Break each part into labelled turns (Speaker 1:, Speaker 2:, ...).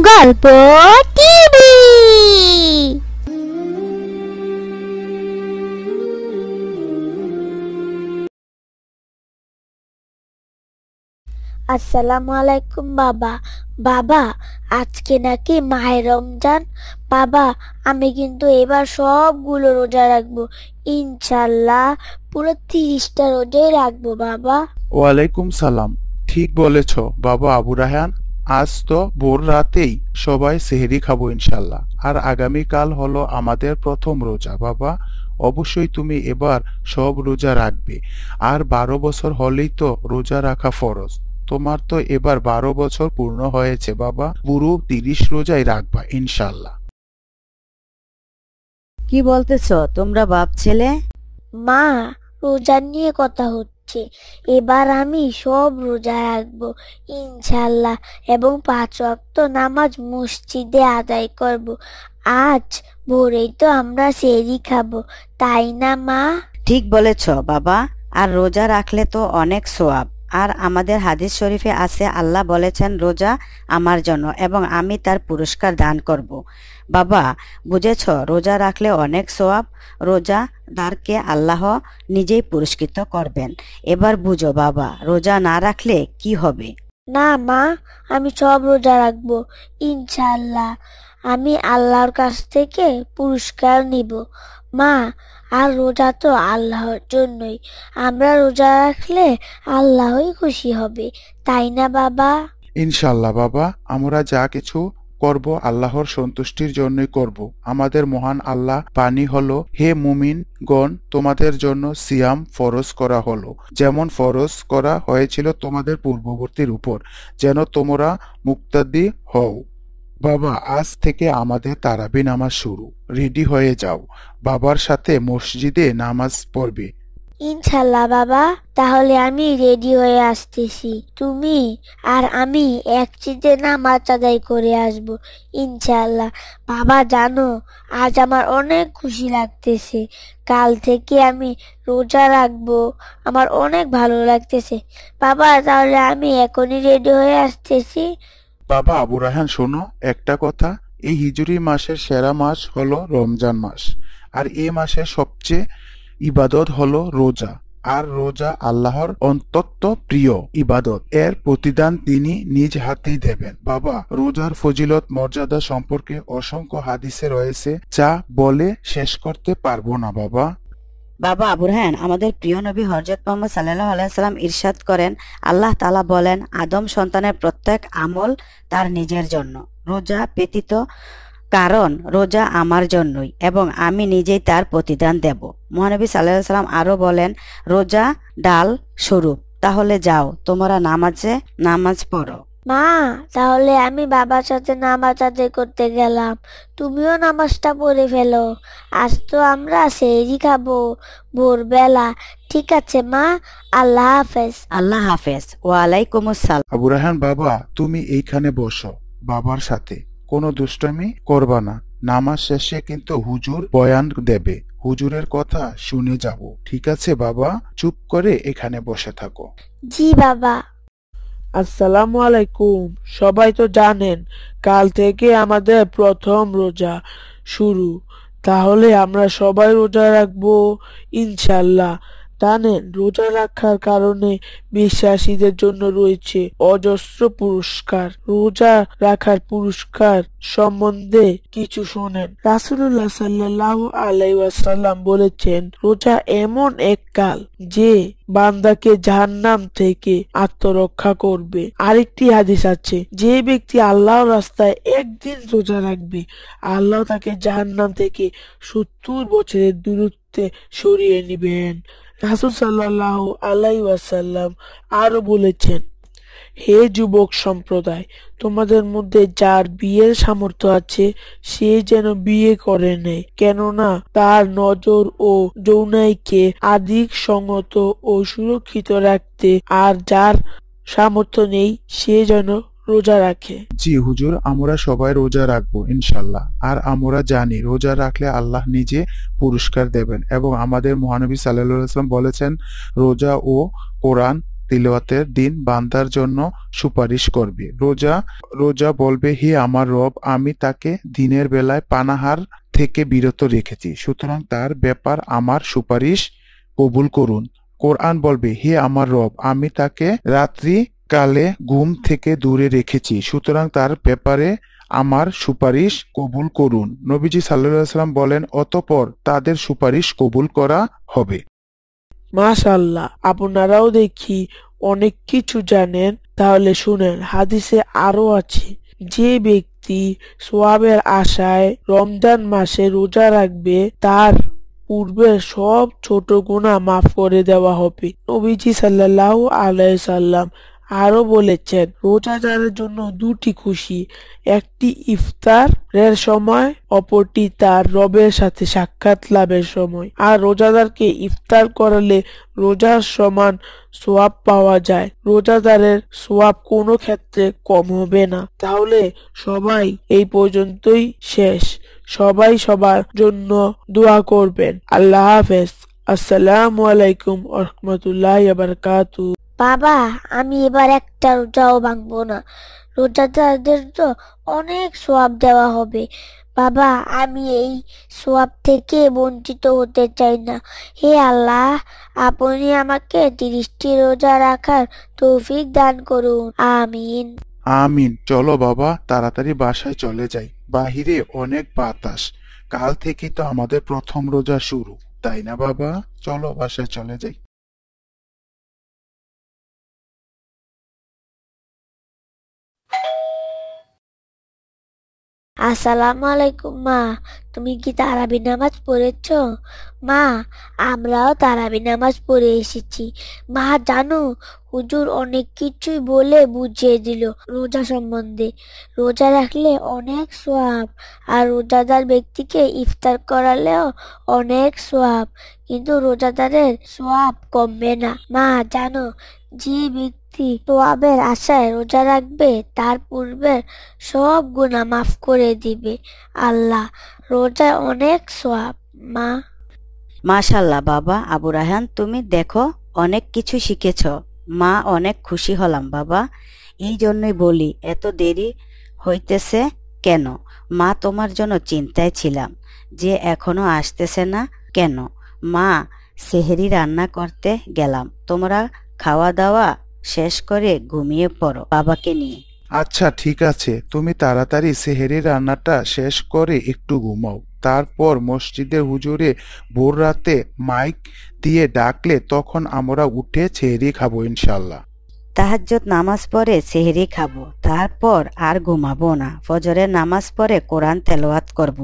Speaker 1: গল্প টিভি। আসসালামু আলাইকুম বাবা। বাবা, আজকে নাকি মাহে রমজান। বাবা, আমি কিন্তু এবার সবগুলো রোজা রাখবো ইনশাল্লাহ। পুরো 30টা রোজাই রাখবো বাবা।
Speaker 2: ওয়ালাইকুম সালাম। ঠিক বলেছ বাবা আবু রায়হান। আজ তো ভোর রাতেই সবাই সেহরি খাবো ইনশাল্লাহ। আর আগামীকাল হলো আমাদের প্রথম রোজা বাবা। অবশ্যই তুমি এবার সব রোজা রাখবে। আর 12 বছর হলেই তো রোজা রাখা ফরজ। তোমার তো এবার 12 বছর পূর্ণ হয়েছে বাবা। পুরো 30 রোজাই রাখবা ইনশাল্লাহ।
Speaker 3: কি বলতেছ তোমরা বাপ ছেলে?
Speaker 1: মা, রোজা নিয়ে কথা হচ্ছে। এবার আমি সব রোজা রাখবো ইনশাল্লাহ, এবং 5 ওয়াক্ত নামাজ মসজিদে আদায় করব। আজ ভোরেই তো আমরা সেহরি খাবো, তাই না মা?
Speaker 3: ঠিক বলেছ বাবা। আর রোজা রাখলে তো অনেক সোয়াব। আর আমাদের হাদিস শরীফে আছে, আল্লাহ বলেছেন রোজা আমার জন্য এবং আমি তার পুরস্কার দান করব। বাবা, বুঝেছ, রোজা রাখলে অনেক সোয়াব। রোজাদারকে আল্লাহ নিজেই পুরস্কৃত করবেন। এবার বুঝো বাবা, রোজা না রাখলে কি হবে।
Speaker 1: না মা, আমি সব রোজা রাখবো ইনশাল্লাহ। আমি আল্লাহর কাছ থেকে পুরস্কার নিব। মা, আর রোজা তো আল্লাহর জন্যই। আমরা রোজা রাখলে আল্লাহই খুশি হবে, তাই না বাবা?
Speaker 2: ইনশাল্লাহ বাবা, আমরা যা কিছু করব আল্লাহর সন্তুষ্টির জন্যই করব। আমাদের মহান আল্লাহ পানি হলো, হে মুমিন গণ, তোমাদের জন্য সিয়াম ফরজ করা হলো, যেমন ফরজ করা হয়েছিল তোমাদের পূর্ববর্তীর উপর, যেন তোমরা মুক্তাদি হও। বাবা, আজ থেকে আমাদের তারাবি নামাজ শুরু। রেডি হয়ে যাও, বাবার সাথে মসজিদে নামাজ পড়বে।
Speaker 1: ইনশাল্লাহ বাবা, তাহলে আমি রেডি হয়ে আসতেছি। তুমি আর আমি একসাথে নামাজ আদায় করে আসবো ইনশাল্লাহ। বাবা জানো, আজ আমার অনেক খুশি লাগতেছে। কাল থেকে আমি রোজা রাখবো, আমার অনেক ভালো লাগতেছে। বাবা, তাহলে আমি এখনই রেডি হয়ে আসতেছি।
Speaker 2: বাবা আবু রায়হান, শোনো একটা কথা। এই হিজরি মাসের সেরা মাস হলো রমজান মাস। আর এই মাসের সবচেয়ে ইবাদত হলো রোজা। আর রোজা আল্লাহর অত্যন্ত প্রিয় ইবাদত। এর প্রতিদান তিনি নিজ হাতেই দেবেন। বাবা, রোজার ফজিলত মর্যাদা সম্পর্কে অসংখ্য হাদিসে রয়েছে, যা বলে শেষ করতে পারবো না বাবা।
Speaker 3: বাবা আবু রায়হান, আমাদের প্রিয় নবী হযরত মুহাম্মদ সাল্লাল্লাহু আলাইহি সাল্লাম ইরশাদ করেন, আল্লাহ তাআলা বলেন, আদম সন্তানের প্রত্যেক আমল তার নিজের জন্য, রোজা ব্যতীত, কারণ রোজা আমার জন্যই এবং আমি নিজেই তার প্রতিদান দেব। মহানবী সাল্লাল্লাহু আলাইহি সাল্লাম আরো বলেন, রোজা ডাল স্বরূপ। তাহলে যাও, তোমরা নামাজ পড়ো।
Speaker 1: মা, তাহলে আমি বাবার সাথে নামাজ আদায় করতে গেলাম। তুমিও নামাজটা পড়ে ফেলো। আজ তো আমরা সেহরি খাবো ভোরবেলা। ঠিক আছে মা, আল্লাহ হাফেজ।
Speaker 3: আল্লাহ হাফেজ। ওয়ালাইকুম আসসালাম।
Speaker 2: আবু রায়হান বাবা, তুমি এইখানে বসো বাবার সাথে। কোনো দুষ্টামি করবা না। নামাজ শেষে কিন্তু হুজুর বয়ান দেবে। হুজুরের কথা শুনে যাব, ঠিক আছে বাবা? চুপ করে এখানে বসে থাকো।
Speaker 1: জি বাবা।
Speaker 4: আসসালামু আলাইকুম। সবাই তো জানেন কাল থেকে আমাদের প্রথম রোজা শুরু। তাহলে আমরা সবাই রোজা রাখবো ইনশাল্লাহ। জানেন, রোজা রাখার কারণে বিশ্বাসীদের জন্য রয়েছে অজস্র পুরস্কার। রোজা রাখার পুরস্কার সম্বন্ধে কিছু শোনেন। রাসূলুল্লাহ সাল্লাল্লাহু আলাইহি ওয়াসাল্লাম বলেছেন, রোজা এমন এক কাল যে বান্দাকে জাহান্নাম থেকে আত্মরক্ষা করবে। আরেকটি হাদিস আছে, যে ব্যক্তি আল্লাহর রাস্তায় একদিন রোজা রাখবে, আল্লাহ তাকে জাহান্নাম থেকে 70 বছরের দূরত্বে সরিয়ে নেবেন। রাসূল সাল্লাল্লাহু আলাইহি ওয়াসাল্লাম আরো বলেছেন, হে যুবক সম্প্রদায়, তোমাদের মধ্যে যার বিয়ের সামর্থ্য আছে সে যেন বিয়ে করে নেয়, কেননা তার নজর ও যৌনাইকে আদিক সংহত ও সুরক্ষিত রাখতে। আর যার সামর্থ্য নেই সে যেন রোজা রাখে।
Speaker 2: জি হুজুর, আমরা সবাই রোজা রাখবো ইনশাল্লাহ। আর আমরা জানি রোজা রাখলে আল্লাহ নিজে পুরস্কার দেবেন, এবং আমাদের মহানবী সাল্লাল্লাহু আলাইহি ওয়াসাল্লাম বলেছেন, রোজা ও কোরআন তিলাওয়াতের দিন বান্দার জন্য সুপারিশ করবে। রোজা রোজা বলবে, হে আমার রব, আমি তাকে দিনের বেলায় পানাহার থেকে বিরত রেখেছি, সুতরাং তার ব্যাপার আমার সুপারিশ কবুল করুন। কোরআন বলবে, হে আমার রব, আমি তাকে রাত্রি কালে ঘুম থেকে দূরে রেখেছি, সুতরাং তার ব্যাপারে আমার সুপারিশ কবুল করুন। নবীজি সাল্লাল্লাহু আলাইহি ওয়াসাল্লাম বলেন, অতঃপর তাদের সুপারিশ কবুল করা হবে।
Speaker 4: মাশাআল্লাহ, আপনারাও দেখি অনেক কিছু জানেন। তাহলে শুনেন, হাদিসে আরো আছে, যে ব্যক্তি সোয়াবের আশায় রমজান মাসে রোজা রাখবে তার পূর্বের সব ছোট গুনাহ মাফ করে দেওয়া হবে। নবীজি সাল্লাল্লাহু আলাইহি সাল্লাম আরো বলেছেন, রোজাদারের জন্য দুটি খুশি, একটি ইফতারের সময়, অপরটি তার রবের সাথে সাক্ষাৎ লাভের সময়। আর রোজাদারকে ইফতার করালে রোজার সমান সোয়াব পাওয়া যায়। রোজাদারের সোয়াব কোনো ক্ষেত্রে কম হবে না। তাহলে সবাই এই পর্যন্তই শেষ। সবাই সবার জন্য দোয়া করবেন। আল্লাহ হাফেজ। আসসালামু আলাইকুম ওয়া রাহমাতুল্লাহি ওয়া বারাকাতুহু।
Speaker 1: বাবা, আমি এবার একটা রোজাও ভাঙবো না। রোজাদারদের তো অনেক সওয়াব দেওয়া হবে। বাবা, আমি এই সওয়াব থেকে বঞ্চিত হতে চাই না। হে আল্লাহ, আপনি আমাকে 30টি রোজা রাখার তৌফিক দান করুন। আমিন।
Speaker 2: আমিন। চলো বাবা, তাড়াতাড়ি বাসায় চলে যাই, বাহিরে অনেক বাতাস। কাল থেকে তো আমাদের প্রথম রোজা শুরু, তাই না বাবা? চলো বাসায় চলে যাই।
Speaker 1: আসসালামু আলাইকুম মা, তুমি কি তারাবি নামাজ পড়েছো? মা, আমরাও তারাবি নামাজ পড়ে এসেছি। মা জানো, হুজুর অনেক কিছুই বলে বুঝিয়ে দিল রোজা সম্বন্ধে। রোজা রাখলে অনেক সওয়াব, আর রোজাদার ব্যক্তিকে ইফতার করালেও অনেক সওয়াব, কিন্তু রোজাদারের সওয়াব কমবে না। মা জানো, যে ব্যক্তি সওয়াবের আশায় রোজা রাখবে তার পূর্বের সব গুনাহ মাফ করে দিবে আল্লাহ। রোজায় অনেক সওয়াব মা।
Speaker 3: মাশাল্লাহ বাবা, আবু রায়হান, তুমি দেখো অনেক কিছু শিখেছ। মা অনেক খুশি হলাম বাবা। এই জন্যই বলি, এত দেরি হইতেছে কেন? মা তোমার জন্য চিন্তায় ছিলাম যে এখনো আসতেছে না কেন। মা, সেহরি রান্না করতে গেলাম, তোমরা খাওয়া দাওয়া শেষ করে ঘুমিয়ে পড়ো বাবাকে নিয়ে।
Speaker 2: আচ্ছা ঠিক আছে, তুমি তাড়াতাড়ি সেহেরি রান্নাটা শেষ করে একটু ঘুমাও। তারপর মসজিদের হুজুরে ভোর রাতে মাইক দিয়ে ডাকলে তখন আমরা উঠে সেহরি খাবো ইনশাল্লাহ।
Speaker 3: তাহাজ্জুদ নামাজ পড়ে সেহরি খাবো, তারপর আর ঘুমাবো না। ফজরের নামাজ পড়ে কোরআন তেলাওয়াত করব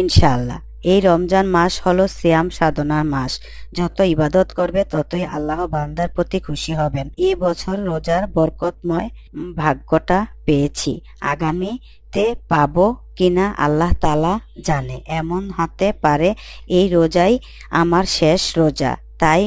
Speaker 3: ইনশাআল্লাহ। এই রমজান মাস হলো সিয়াম সাধনার মাস। যত ইবাদত করবে ততই আল্লাহ বান্দার প্রতি খুশি হবেন। এই বছর রোজার বরকতময় ভাগ্যটা পেয়েছি, আগামীতে পাবো কিনা আল্লাহ তাআলা জানে। এমন হতে পারে এই রোজাই আমার শেষ রোজা, তাই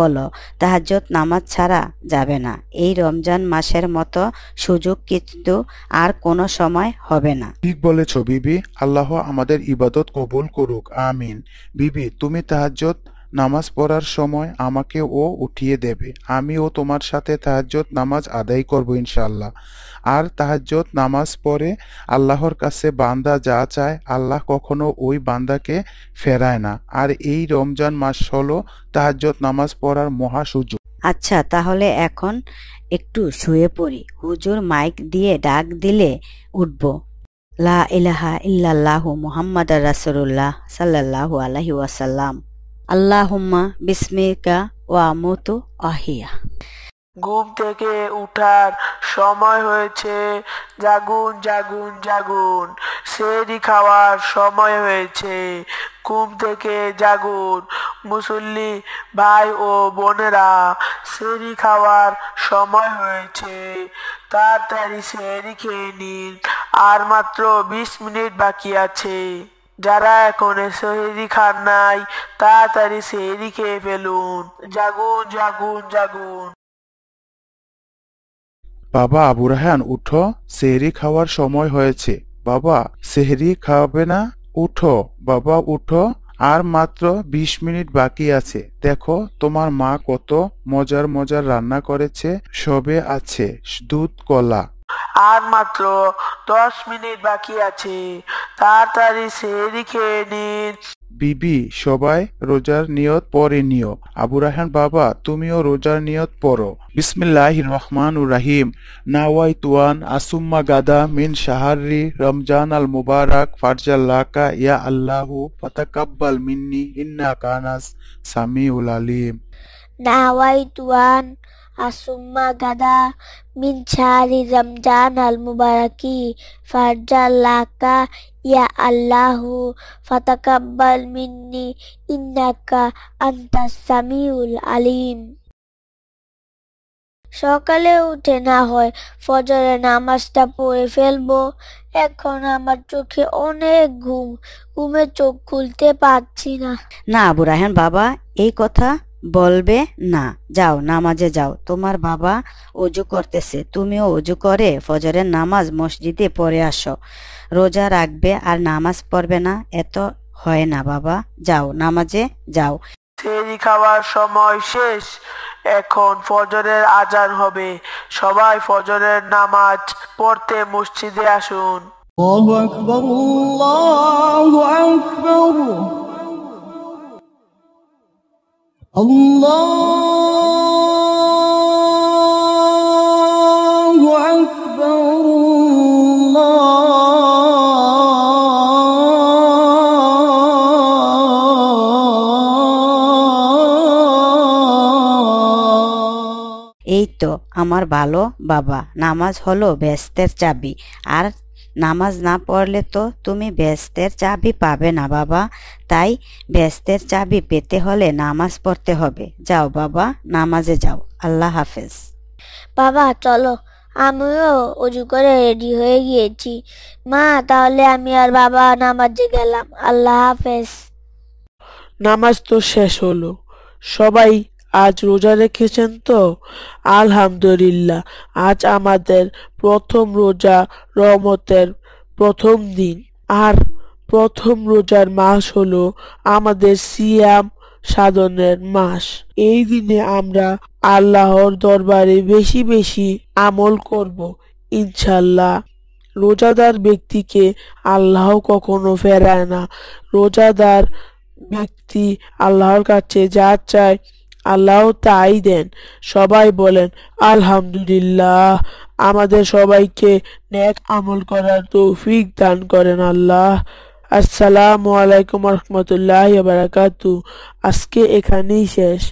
Speaker 3: বলো তাহাজ্জুদ নামাজ ছাড়া যাবে না। এই রমজান মাসের মতো সুযোগ কিন্তু আর কোনো সময় হবে না।
Speaker 2: ঠিক বলেছ বিবি, আল্লাহ আমাদের ইবাদত কবুল করুক, আমিন। বিবি, তুমি তাহাজ্জুদ নামাজ পড়ার সময় আমাকেও উঠিয়ে দেবে, আমিও তোমার সাথে তাহাজ্জুদ নামাজ আদায় করব ইনশাআল্লাহ। আর তাহাজ্জুদ নামাজ পড়ে আল্লাহর কাছে বান্দা যা চায় আল্লাহ কখনো ওই বান্দাকে ফেরায় না। আর এই রমজান মাস হলো তাহাজ্জুদ নামাজ পড়ার মহা সুযোগ।
Speaker 3: আচ্ছা, তাহলে এখন একটু শুয়ে পড়ি। হুজুর মাইক দিয়ে ডাক দিলে উঠব। লা ইলাহা ইল্লাল্লাহু মুহাম্মাদুর রাসূলুল্লাহ সাল্লাল্লাহু আলাইহি ওয়াসাল্লাম। আল্লাহুম্মা বিসমিকা ওয়া আমুতু আহিয়া।
Speaker 4: ঘুম থেকে উঠার সময় হয়েছে, জাগুন জাগুন জাগুন। সেহরি খাওয়ার সময় হয়েছে, ঘুম থেকে জাগুন। মুসল্লি ভাই ও বোনেরা, সেহরি খাওয়ার সময় হয়েছে, তাড়াতাড়ি সেহরি খেয়ে নিন, আর মাত্র 20 মিনিট বাকি আছে। যারা এখনো সেহরি খান নাই, তাড়াতাড়ি সেহরি খেয়ে ফেলুন। জাগুন জাগুন জাগুন।
Speaker 2: বাবা আবু রায়হান, উঠো, সেহরি খাওয়ার সময় হয়েছে। বাবা, সেহরি খাবে না? উঠো বাবা, উঠো, আর মাত্র 20 মিনিট বাকি আছে। দেখো তোমার মা কত মজার মজার রান্না করেছে। সবে আছে দুধ কলা।
Speaker 4: আর মাত্র 10 মিনিট বাকি আছে, তাড়াতাড়ি সেহরি খেয়ে নিন।
Speaker 2: বিবি, সবাই রোজার নিয়ত পরে নিও। আবু রায়হান বাবা, তুমিও রোজার নিয়ত পড়ো। বিসমিল্লাহির রহমানুর রহিম। নাওয়াইতুয়ান আসুম্মা গাদা মিন শাহরি রমজান আল মুবারক ফারজাল্লাকা ইয়া আল্লাহু ফাতাকাব্বাল মিন্নি ইন্নাকা আনাস সামিউল আলিম।
Speaker 1: নাওয়াইতুয়ান আসুম্মা গাদা মিন শাহরি রমজান আল মুবারাকি ফারজাল্লাকা ইয়া আল্লাহু ফাতাকাব্বাল মিন্নি ইন্নাকা আনতাস সামিউল আলিম। সকালে উঠে না হয় ফজরের নামাজটা পড়ে ফেলবো। এখন আমার চোখে অনেক ঘুম, ঘুমে চোখ খুলতে পারছি না।
Speaker 3: না আবু রায়হান বাবা, এই কথা বলবে না। যাও নামাজে যাও, তোমার বাবা অজু করতেছে, তুমিও অজু করে ফজরের নামাজ মসজিদে পড়ে আসো। রোজা রাখবে আর নামাজ পড়বে না, এত হয় না বাবা। যাও নামাজে যাও।
Speaker 4: সেহরি খাওয়ার সময় শেষ, এখন ফজরের আজান হবে। সবাই ফজরের নামাজ পড়তে মসজিদে আসুন।
Speaker 5: আল্লাহু আকবার, আল্লাহু আকবার, আল্লাহু আকবার।
Speaker 3: এই তো আমার ভালো বাবা, নামাজ হলো বেহেশতের চাবি, আর নামাজ না পড়লে তো তুমি বেহেশতের চাবি পাবে না বাবা। তাই বেহেশতের চাবি পেতে হলে নামাজ পড়তে হবে। যাও বাবা নামাজে যাও। আল্লাহ হাফেজ।
Speaker 1: বাবা চলো, আমিও অজু করে রেডি হয়ে গিয়েছি। মা, তাহলে আমি আর বাবা নামাজে গেলাম। আল্লাহ হাফেজ।
Speaker 4: নামাজ তো শেষ হলো। সবাই আজ রোজা রেখেছেন তো? আলহামদুলিল্লাহ, আজ আমাদের প্রথম রোজা, রহমতের প্রথম দিন। আর প্রথম রোজার মাস হলো আমাদের সিয়াম সাধনের মাস। এই দিনে আমরা আল্লাহর দরবারে বেশি বেশি আমল করব ইনশাল্লাহ। রোজাদার ব্যক্তিকে আল্লাহ কখনো ফেরায় না। রোজাদার ব্যক্তি আল্লাহর কাছে যা চায় আল্লাহ তাই দেন। সবাই বলেন আলহামদুলিল্লাহ। আমাদের সবাইকে নেক আমল করার তৌফিক দান করেন আল্লাহ। আসসালামু আলাইকুম রহমতুল্লাহি ওয়া বারাকাতুহু। আজকে এখানেই শেষ।